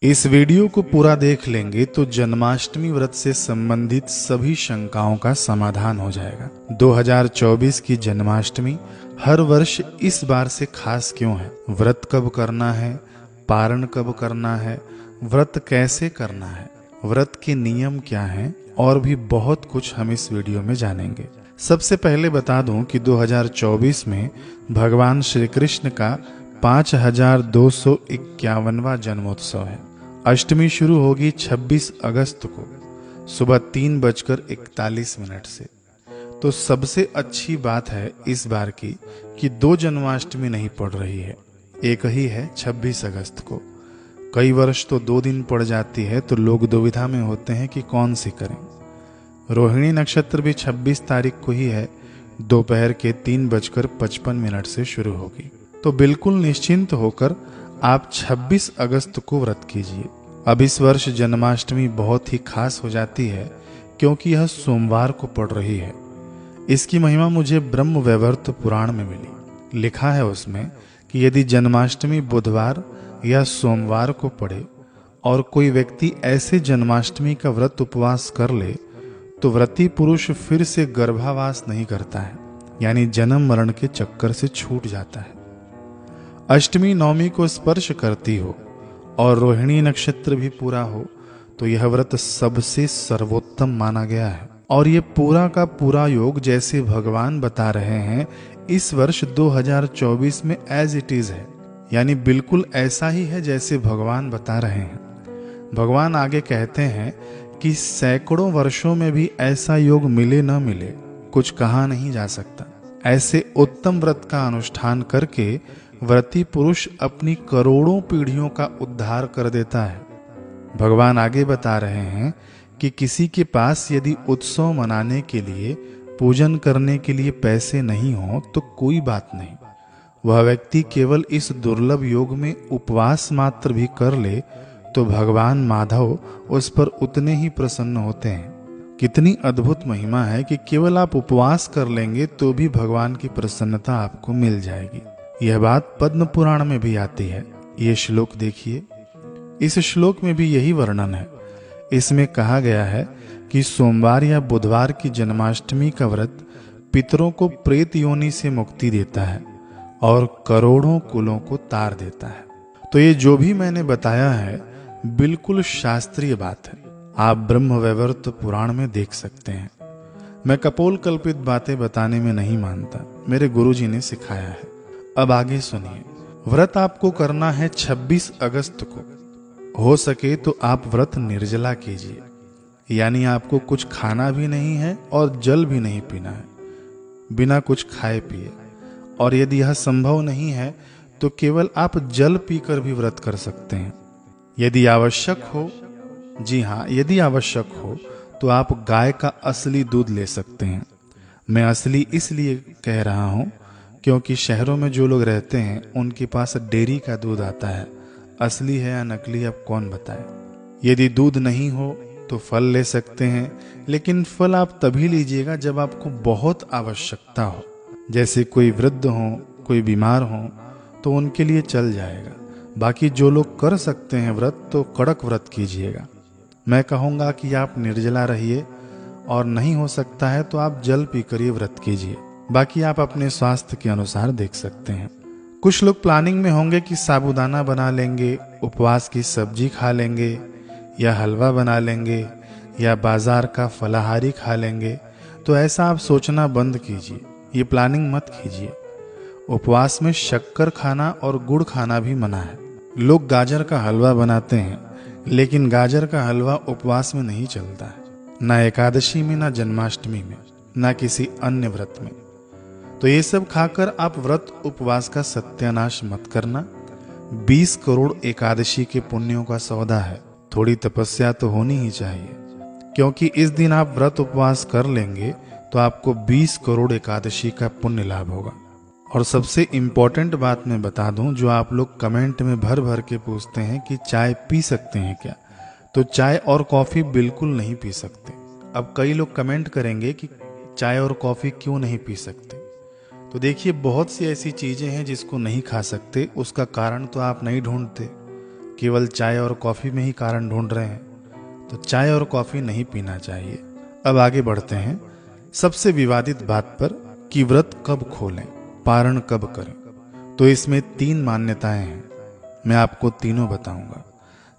इस वीडियो को पूरा देख लेंगे तो जन्माष्टमी व्रत से संबंधित सभी शंकाओं का समाधान हो जाएगा। 2024 की जन्माष्टमी हर वर्ष इस बार से खास क्यों है? व्रत कब करना है, पारण कब करना है, व्रत कैसे करना है, व्रत के नियम क्या हैं और भी बहुत कुछ हम इस वीडियो में जानेंगे। सबसे पहले बता दूं कि 2024 में भगवान श्री कृष्ण का 5251वां जन्मोत्सव है। अष्टमी शुरू होगी 26 अगस्त को सुबह 3:41 से। तो सबसे अच्छी बात है इस बार की कि 2 जन्माष्टमी नहीं पड़ रही है, एक ही है 26 अगस्त को। कई वर्ष तो 2 दिन पड़ जाती है तो लोग दुविधा में होते हैं कि कौन सी करें। रोहिणी नक्षत्र भी 26 तारीख को ही है, दोपहर के 3:55 से शुरू होगी। तो बिल्कुल निश्चिंत होकर आप 26 अगस्त को व्रत कीजिए। अब इस वर्ष जन्माष्टमी बहुत ही खास हो जाती है क्योंकि यह सोमवार को पड़ रही है। इसकी महिमा मुझे ब्रह्म वैवर्त पुराण में मिली। लिखा है उसमें कि यदि जन्माष्टमी बुधवार या सोमवार को पड़े और कोई व्यक्ति ऐसे जन्माष्टमी का व्रत उपवास कर ले तो व्रती पुरुष फिर से गर्भावास नहीं करता है, यानी जन्म मरण के चक्कर से छूट जाता है। अष्टमी नवमी को स्पर्श करती हो और रोहिणी नक्षत्र भी पूरा हो तो यह व्रत सबसे सर्वोत्तम माना गया है। और ये पूरा का पूरा योग जैसे भगवान बता रहे हैं इस वर्ष 2024 में एज इट इज है, यानी बिल्कुल ऐसा ही है जैसे भगवान बता रहे हैं। भगवान आगे कहते हैं कि सैकड़ों वर्षों में भी ऐसा योग मिले न मिले कुछ कहा नहीं जा सकता। ऐसे उत्तम व्रत का अनुष्ठान करके व्रती पुरुष अपनी करोड़ों पीढ़ियों का उद्धार कर देता है। भगवान आगे बता रहे हैं कि किसी के पास यदि उत्सव मनाने के लिए, पूजन करने के लिए पैसे नहीं हो तो कोई बात नहीं, वह व्यक्ति केवल इस दुर्लभ योग में उपवास मात्र भी कर ले तो भगवान माधव उस पर उतने ही प्रसन्न होते हैं। कितनी अद्भुत महिमा है कि केवल आप उपवास कर लेंगे तो भी भगवान की प्रसन्नता आपको मिल जाएगी। यह बात पद्म पुराण में भी आती है। ये श्लोक देखिए, इस श्लोक में भी यही वर्णन है। इसमें कहा गया है कि सोमवार या बुधवार की जन्माष्टमी का व्रत पितरों को प्रेत योनि से मुक्ति देता है और करोड़ों कुलों को तार देता है। तो ये जो भी मैंने बताया है बिल्कुल शास्त्रीय बात है, आप ब्रह्म वैवर्त पुराण में देख सकते हैं। मैं कपोल कल्पित बातें बताने में नहीं मानता, मेरे गुरुजी ने सिखाया है। अब आगे सुनिए। व्रत आपको करना है 26 अगस्त को। हो सके तो आप व्रत निर्जला कीजिए, यानी आपको कुछ खाना भी नहीं है और जल भी नहीं पीना है, बिना कुछ खाए पिए। और यदि यह संभव नहीं है तो केवल आप जल पीकर भी व्रत कर सकते हैं। यदि आवश्यक हो, जी हाँ, यदि आवश्यक हो तो आप गाय का असली दूध ले सकते हैं। मैं असली इसलिए कह रहा हूँ क्योंकि शहरों में जो लोग रहते हैं उनके पास डेयरी का दूध आता है। असली है या नकली अब कौन बताए। यदि दूध नहीं हो तो फल ले सकते हैं, लेकिन फल आप तभी लीजिएगा जब आपको बहुत आवश्यकता हो। जैसे कोई वृद्ध हो, कोई बीमार हो तो उनके लिए चल जाएगा। बाकी जो लोग कर सकते हैं व्रत तो कड़क व्रत कीजिएगा। मैं कहूँगा कि आप निर्जला रहिए और नहीं हो सकता है तो आप जल पीकर ही व्रत कीजिए। बाकी आप अपने स्वास्थ्य के अनुसार देख सकते हैं। कुछ लोग प्लानिंग में होंगे कि साबूदाना बना लेंगे, उपवास की सब्जी खा लेंगे या हलवा बना लेंगे या बाजार का फलाहारी खा लेंगे। तो ऐसा आप सोचना बंद कीजिए, ये प्लानिंग मत कीजिए। उपवास में शक्कर खाना और गुड़ खाना भी मना है। लोग गाजर का हलवा बनाते हैं, लेकिन गाजर का हलवा उपवास में नहीं चलता है, ना एकादशी में, ना जन्माष्टमी में, ना किसी अन्य व्रत में। तो ये सब खाकर आप व्रत उपवास का सत्यानाश मत करना। 20 करोड़ एकादशी के पुण्यों का सौदा है, थोड़ी तपस्या तो होनी ही चाहिए। क्योंकि इस दिन आप व्रत उपवास कर लेंगे तो आपको 20 करोड़ एकादशी का पुण्य लाभ होगा। और सबसे इम्पोर्टेंट बात मैं बता दूं, जो आप लोग कमेंट में भर भर के पूछते हैं कि चाय पी सकते हैं क्या, तो चाय और कॉफ़ी बिल्कुल नहीं पी सकते। अब कई लोग कमेंट करेंगे कि चाय और कॉफ़ी क्यों नहीं पी सकते। तो देखिए, बहुत सी ऐसी चीज़ें हैं जिसको नहीं खा सकते, उसका कारण तो आप नहीं ढूंढते। केवल चाय और कॉफ़ी में ही कारण ढूंढ रहे हैं तो चाय और कॉफ़ी नहीं पीना चाहिए। अब आगे बढ़ते हैं सबसे विवादित बात पर कि व्रत कब खोलें, पारण कब करें। तो इसमें 3 मान्यताएं हैं, मैं आपको तीनों बताऊंगा।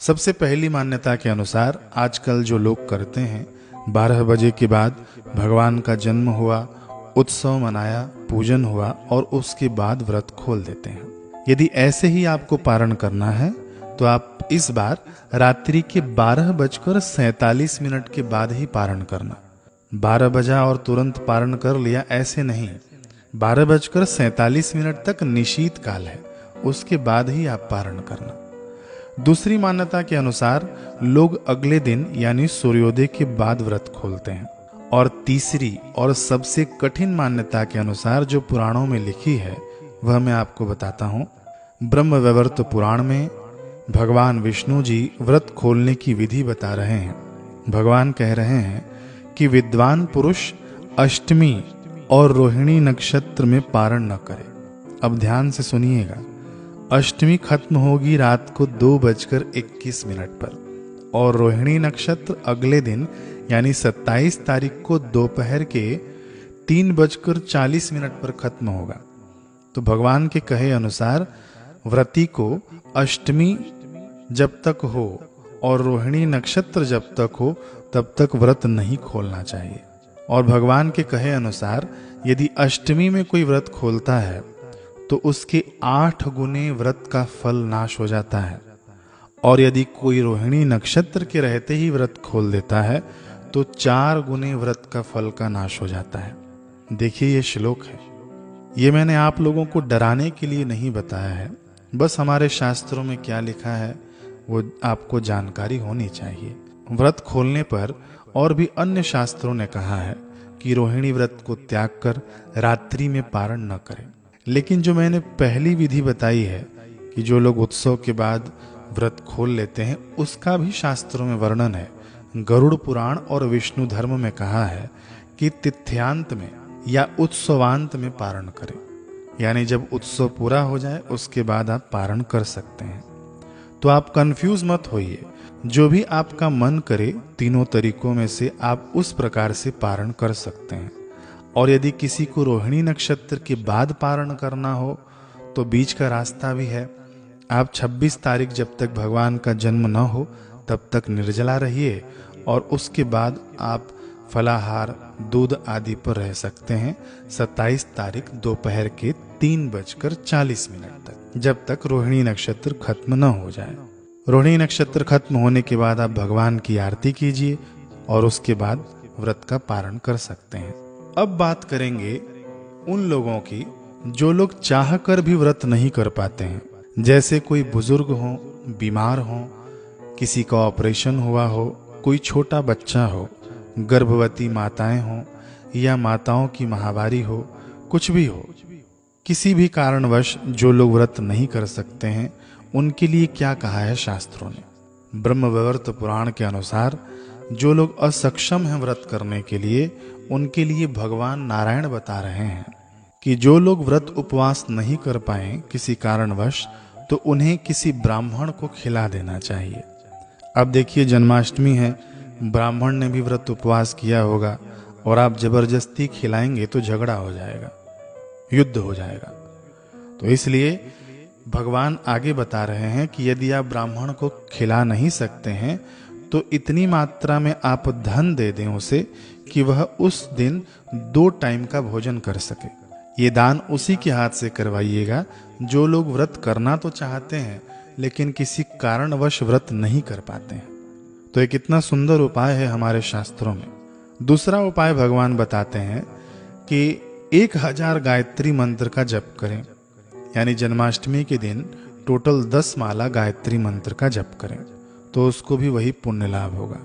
सबसे पहली मान्यता के अनुसार आजकल जो लोग करते हैं 12 बजे के बाद भगवान का जन्म हुआ, उत्सव मनाया, पूजन हुआ और उसके बाद व्रत खोल देते हैं। यदि ऐसे ही आपको पारण करना है तो आप इस बार रात्रि के 12:47 के बाद ही पारण करना। 12 बजा और तुरंत पारण कर लिया, ऐसे नहीं। 12:47 तक निशीत काल है, उसके बाद ही आप पारण करना। दूसरी मान्यता के अनुसार लोग अगले दिन यानी सूर्योदय के बाद व्रत खोलते हैं। और तीसरी और सबसे कठिन मान्यता के अनुसार जो पुराणों में लिखी है वह मैं आपको बताता हूँ। ब्रह्मवैवर्त पुराण में भगवान विष्णु जी व्रत खोलने की विधि बता रहे हैं। भगवान कह रहे हैं कि विद्वान पुरुष अष्टमी और रोहिणी नक्षत्र में पारण न करे। अब ध्यान से सुनिएगा, अष्टमी खत्म होगी रात को 2:21 पर और रोहिणी नक्षत्र अगले दिन यानी 27 तारीख को दोपहर के 3:40 पर खत्म होगा। तो भगवान के कहे अनुसार व्रती को अष्टमी जब तक हो और रोहिणी नक्षत्र जब तक हो तब तक व्रत नहीं खोलना चाहिए। और भगवान के कहे अनुसार यदि अष्टमी में कोई व्रत खोलता है तो उसके 8 गुने व्रत का फल नाश हो जाता है। और यदि कोई रोहिणी नक्षत्र के रहते ही व्रत खोल देता है तो 4 गुने व्रत का फल का नाश हो जाता है। देखिए ये श्लोक है, ये मैंने आप लोगों को डराने के लिए नहीं बताया है, बस हमारे शास्त्रों में क्या लिखा है वो आपको जानकारी होनी चाहिए। व्रत खोलने पर और भी अन्य शास्त्रों ने कहा है कि रोहिणी व्रत को त्याग कर रात्रि में पारण न करें। लेकिन जो मैंने पहली विधि बताई है कि जो लोग उत्सव के बाद व्रत खोल लेते हैं, उसका भी शास्त्रों में वर्णन है। गरुड़ पुराण और विष्णु धर्म में कहा है कि तिथ्यांत में या उत्सवांत में पारण करें, यानी जब उत्सव पूरा हो जाए उसके बाद आप पारण कर सकते हैं। तो आप कंफ्यूज मत होइए, जो भी आपका मन करे तीनों तरीकों में से आप उस प्रकार से पारण कर सकते हैं। और यदि किसी को रोहिणी नक्षत्र के बाद पारण करना हो तो बीच का रास्ता भी है। आप 26 तारीख जब तक भगवान का जन्म न हो तब तक निर्जला रहिए और उसके बाद आप फलाहार, दूध आदि पर रह सकते हैं 27 तारीख दोपहर के 3:40 तक, जब तक रोहिणी नक्षत्र खत्म न हो जाए। रोहिणी नक्षत्र खत्म होने के बाद आप भगवान की आरती कीजिए और उसके बाद व्रत का पारण कर सकते हैं। अब बात करेंगे उन लोगों की जो लोग चाहकर भी व्रत नहीं कर पाते हैं। जैसे कोई बुजुर्ग हो, बीमार हो, किसी का ऑपरेशन हुआ हो, कोई छोटा बच्चा हो, गर्भवती माताएं हो या माताओं की माहवारी हो, कुछ भी हो, किसी भी कारणवश जो लोग व्रत नहीं कर सकते हैं उनके लिए क्या कहा है शास्त्रों ने। ब्रह्मवैवर्त पुराण के अनुसार जो लोग असक्षम हैं व्रत करने के लिए, उनके लिए भगवान नारायण बता रहे हैं कि जो लोग व्रत उपवास नहीं कर पाए किसी कारणवश, तो उन्हें किसी ब्राह्मण को खिला देना चाहिए। अब देखिए जन्माष्टमी है, ब्राह्मण ने भी व्रत उपवास किया होगा और आप जबरदस्ती खिलाएंगे तो झगड़ा हो जाएगा, युद्ध हो जाएगा। तो इसलिए भगवान आगे बता रहे हैं कि यदि आप ब्राह्मण को खिला नहीं सकते हैं तो इतनी मात्रा में आप धन दे दें उसे कि वह उस दिन 2 टाइम का भोजन कर सके। ये दान उसी के हाथ से करवाइएगा जो लोग व्रत करना तो चाहते हैं लेकिन किसी कारणवश व्रत नहीं कर पाते हैं। तो एक इतना सुंदर उपाय है हमारे शास्त्रों में। दूसरा उपाय भगवान बताते हैं कि 1000 गायत्री मंत्र का जप करें, यानी जन्माष्टमी के दिन टोटल 10 माला गायत्री मंत्र का जप करें तो उसको भी वही पुण्य लाभ होगा।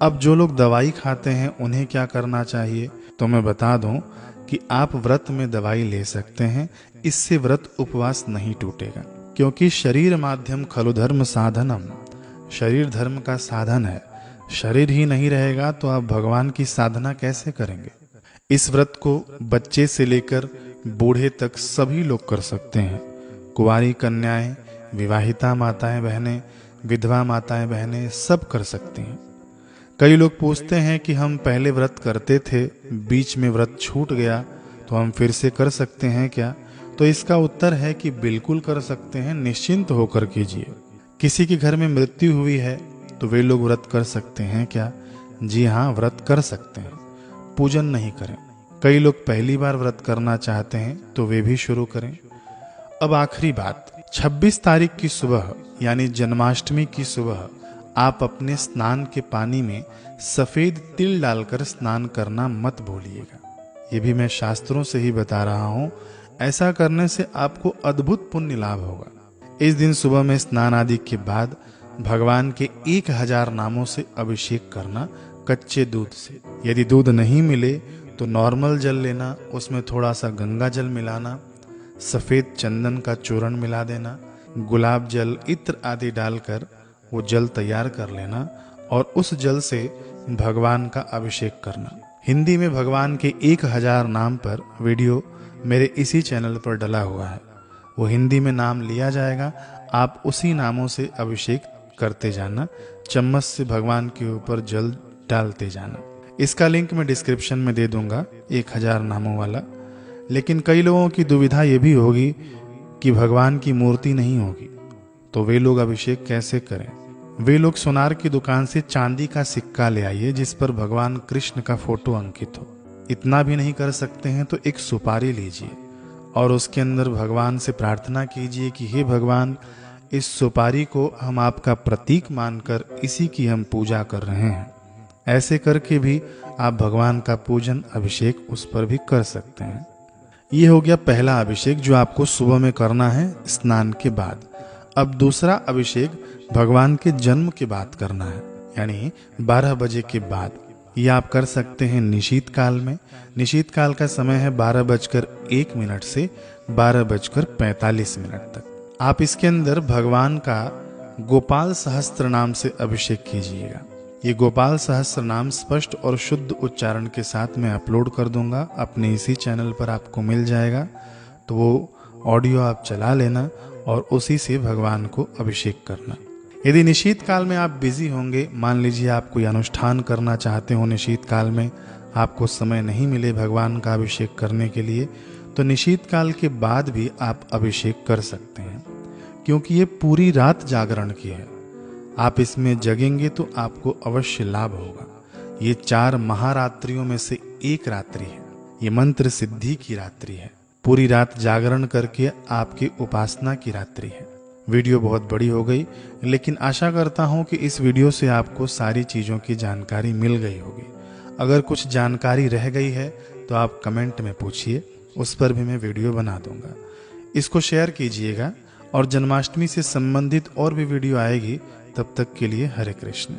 अब जो लोग दवाई खाते हैं उन्हें क्या करना चाहिए, तो मैं बता दूं कि आप व्रत में दवाई ले सकते हैं, इससे व्रत उपवास नहीं टूटेगा, क्योंकि शरीर माध्यम खलु धर्म साधनम, शरीर धर्म का साधन है। शरीर ही नहीं रहेगा तो आप भगवान की साधना कैसे करेंगे। इस व्रत को बच्चे से लेकर बूढ़े तक सभी लोग कर सकते हैं। कुंवारी कन्याएं, विवाहिता माताएं बहनें, विधवा माताएं बहनें सब कर सकती हैं। कई लोग पूछते हैं कि हम पहले व्रत करते थे, बीच में व्रत छूट गया तो हम फिर से कर सकते हैं क्या? तो इसका उत्तर है कि बिल्कुल कर सकते हैं, निश्चिंत होकर कीजिए। किसी के घर में मृत्यु हुई है तो वे लोग व्रत कर सकते हैं क्या? जी हाँ, व्रत कर सकते हैं, पूजन नहीं करें। कई लोग पहली बार व्रत करना चाहते हैं तो वे भी शुरू करें। अब आखिरी बात, 26 तारीख की सुबह यानी जन्माष्टमी की सुबह आप अपने स्नान के पानी में सफेद तिल डालकर स्नान करना मत भूलिएगा। ये भी मैं शास्त्रों से ही बता रहा हूँ। ऐसा करने से आपको अद्भुत पुण्य लाभ होगा। इस दिन सुबह में स्नान आदि के बाद भगवान के 1000 नामों से अभिषेक करना कच्चे दूध से। यदि दूध नहीं मिले तो नॉर्मल जल लेना, उसमें थोड़ा सा गंगा जल मिलाना, सफेद चंदन का चूर्ण मिला देना, गुलाब जल, इत्र आदि डालकर वो जल तैयार कर लेना और उस जल से भगवान का अभिषेक करना। हिंदी में भगवान के 1000 नाम पर वीडियो मेरे इसी चैनल पर डला हुआ है। वो हिंदी में नाम लिया जाएगा, आप उसी नामों से अभिषेक करते जाना, चम्मच से भगवान के ऊपर जल डालते जाना। इसका लिंक मैं डिस्क्रिप्शन में दे दूंगा, 1000 नामों वाला। लेकिन कई लोगों की दुविधा ये भी होगी कि भगवान की मूर्ति नहीं होगी तो वे लोग अभिषेक कैसे करें? वे लोग सोनार की दुकान से चांदी का सिक्का ले आइए जिस पर भगवान कृष्ण का फोटो अंकित हो। इतना भी नहीं कर सकते हैं तो एक सुपारी लीजिए और उसके अंदर भगवान से प्रार्थना कीजिए कि हे भगवान, इस सुपारी को हम आपका प्रतीक मानकर इसी की हम पूजा कर रहे हैं। ऐसे करके भी आप भगवान का पूजन, अभिषेक उस पर भी कर सकते हैं। ये हो गया पहला अभिषेक जो आपको सुबह में करना है स्नान के बाद। अब दूसरा अभिषेक भगवान के जन्म के बाद करना है, यानी 12 बजे के बाद। ये आप कर सकते हैं निशीत काल में। निशीत काल का समय है 12:01 से 12:45 तक। आप इसके अंदर भगवान का गोपाल सहस्त्र नाम से अभिषेक कीजिएगा। ये गोपाल सहस्त्र नाम स्पष्ट और शुद्ध उच्चारण के साथ मैं अपलोड कर दूंगा, अपने इसी चैनल पर आपको मिल जाएगा। तो वो ऑडियो आप चला लेना और उसी से भगवान को अभिषेक करना। यदि निशीत काल में आप बिजी होंगे, मान लीजिए आप कोई अनुष्ठान करना चाहते हो निशीत काल में, आपको समय नहीं मिले भगवान का अभिषेक करने के लिए, तो निशीत काल के बाद भी आप अभिषेक कर सकते हैं, क्योंकि ये पूरी रात जागरण की है। आप इसमें जगेंगे तो आपको अवश्य लाभ होगा। ये 4 महारात्रियों में से एक रात्रि है। ये मंत्र सिद्धि की रात्रि है। पूरी रात जागरण करके आपकी उपासना की रात्रि है। वीडियो बहुत बड़ी हो गई, लेकिन आशा करता हूं कि इस वीडियो से आपको सारी चीज़ों की जानकारी मिल गई होगी। अगर कुछ जानकारी रह गई है तो आप कमेंट में पूछिए, उस पर भी मैं वीडियो बना दूंगा। इसको शेयर कीजिएगा और जन्माष्टमी से संबंधित और भी वीडियो आएगी। तब तक के लिए हरे कृष्ण।